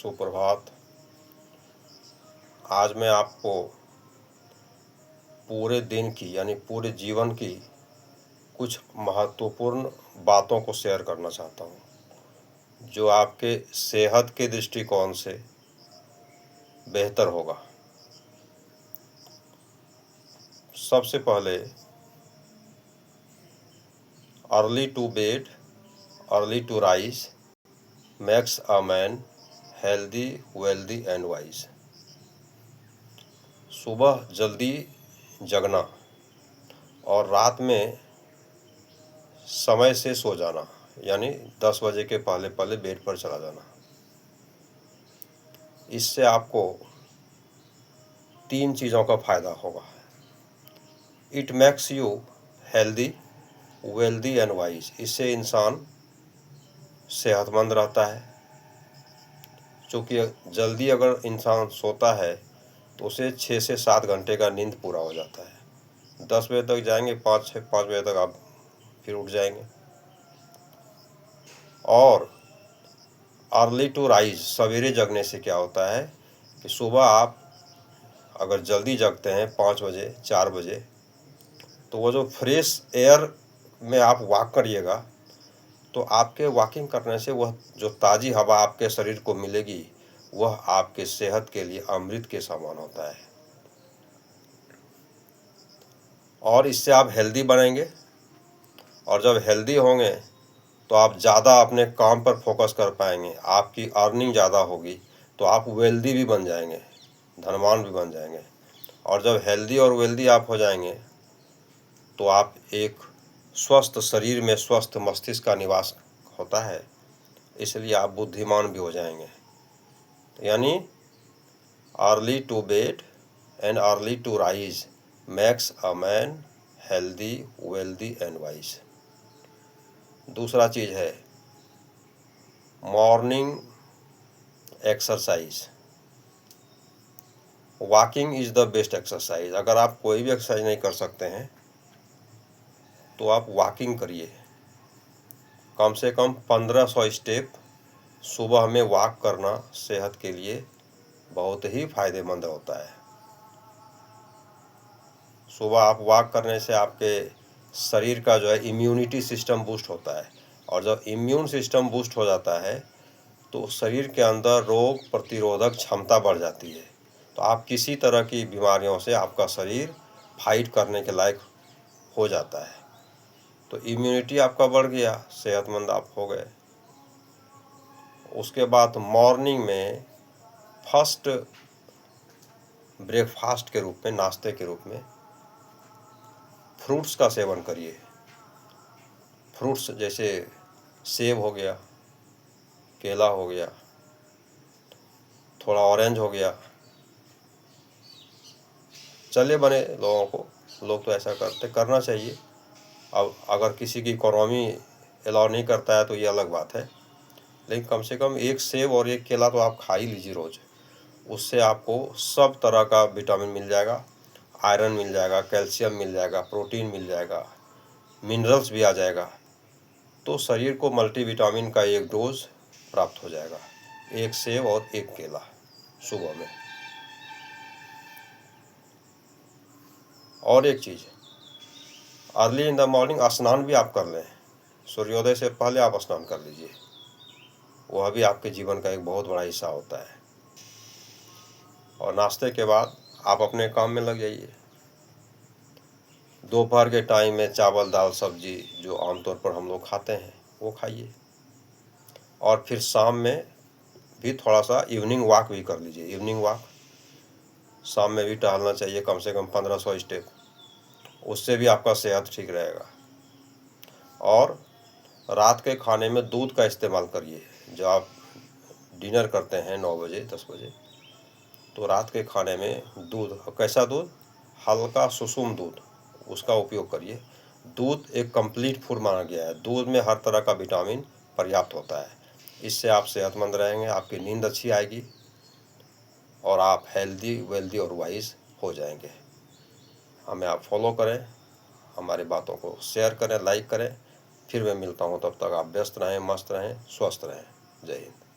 सुप्रभात। आज मैं आपको पूरे दिन की यानी पूरे जीवन की कुछ महत्वपूर्ण बातों को शेयर करना चाहता हूँ जो आपके सेहत के दृष्टिकोण से बेहतर होगा। सबसे पहले, early to bed early to rise makes a man healthy wealthy and wise. सुबह जल्दी जगना और रात में समय से सो जाना, यानी 10 बजे के पहले पहले बेड पर चला जाना। इससे आपको 3 चीज़ों का फायदा होगा। It makes you healthy wealthy and wise. इससे इंसान सेहतमंद रहता है, क्योंकि जल्दी अगर इंसान सोता है तो उसे 6 से 7 घंटे का नींद पूरा हो जाता है। 10 बजे तक जाएंगे, 5 बजे तक आप फिर उठ जाएंगे। और अर्ली टू राइज, सवेरे जगने से क्या होता है कि सुबह आप अगर जल्दी जगते हैं 5 बजे 4 बजे, तो वो जो फ्रेश एयर में आप वॉक करिएगा तो आपके वॉकिंग करने से वह जो ताज़ी हवा आपके शरीर को मिलेगी वह आपके सेहत के लिए अमृत के समान होता है। और इससे आप हेल्दी बनेंगे, और जब हेल्दी होंगे तो आप ज़्यादा अपने काम पर फोकस कर पाएंगे, आपकी अर्निंग ज़्यादा होगी, तो आप वेल्दी भी बन जाएंगे, धनवान भी बन जाएंगे। और जब हेल्दी और वेल्दी आप हो जाएंगे तो आप एक स्वस्थ शरीर में स्वस्थ मस्तिष्क का निवास होता है, इसलिए आप बुद्धिमान भी हो जाएंगे। यानी early to bed and early to rise makes a man healthy wealthy and wise. दूसरा चीज़ है morning exercise. Walking is the best exercise. अगर आप कोई भी एक्सरसाइज नहीं कर सकते हैं तो आप वॉकिंग करिए। कम से कम 1500 स्टेप सुबह में वॉक करना सेहत के लिए बहुत ही फायदेमंद होता है। सुबह आप वॉक करने से आपके शरीर का जो है इम्यूनिटी सिस्टम बूस्ट होता है, और जब इम्यून सिस्टम बूस्ट हो जाता है तो शरीर के अंदर रोग प्रतिरोधक क्षमता बढ़ जाती है। तो आप किसी तरह की बीमारियों से आपका शरीर फाइट करने के लायक हो जाता है। तो इम्यूनिटी आपका बढ़ गया, सेहतमंद आप हो गए। उसके बाद मॉर्निंग में फर्स्ट ब्रेकफास्ट के रूप में, नाश्ते के रूप में फ्रूट्स का सेवन करिए। फ्रूट्स जैसे सेब हो गया, केला हो गया, थोड़ा ऑरेंज हो गया। चले बने लोगों को, लोग तो ऐसा करना चाहिए। अब अगर किसी की इकोनॉमी अलाउ नहीं करता है तो ये अलग बात है, लेकिन कम से कम एक सेब और एक केला तो आप खा ही लीजिए रोज़। उससे आपको सब तरह का विटामिन मिल जाएगा, आयरन मिल जाएगा, कैल्शियम मिल जाएगा, प्रोटीन मिल जाएगा, मिनरल्स भी आ जाएगा। तो शरीर को मल्टीविटामिन का एक डोज प्राप्त हो जाएगा, एक सेब और एक केला सुबह में। और एक चीज़, अर्ली इन द मॉर्निंग स्नान भी आप कर लें। सूर्योदय से पहले आप स्नान कर लीजिए, वह भी आपके जीवन का एक बहुत बड़ा हिस्सा होता है। और नाश्ते के बाद आप अपने काम में लग जाइए। दोपहर के टाइम में चावल दाल सब्जी जो आमतौर पर हम लोग खाते हैं वो खाइए। और फिर शाम में भी थोड़ा सा इवनिंग वॉक भी कर लीजिए। इवनिंग वॉक शाम में भी टहलना चाहिए, कम से कम 1500 स्टेप। उससे भी आपका सेहत ठीक रहेगा। और रात के खाने में दूध का इस्तेमाल करिए। जब आप डिनर करते हैं 9 बजे 10 बजे, तो रात के खाने में दूध, कैसा दूध, हल्का सुसुम दूध, उसका उपयोग करिए। दूध एक कंप्लीट फूड माना गया है। दूध में हर तरह का विटामिन पर्याप्त होता है। इससे आप सेहतमंद रहेंगे, आपकी नींद अच्छी आएगी और आप हेल्दी वेल्दी और वाइज हो जाएंगे। हमें आप फॉलो करें, हमारी बातों को शेयर करें, लाइक करें। फिर मैं मिलता हूँ, तब तक आप व्यस्त रहें, मस्त रहें, स्वस्थ रहें। जय हिंद।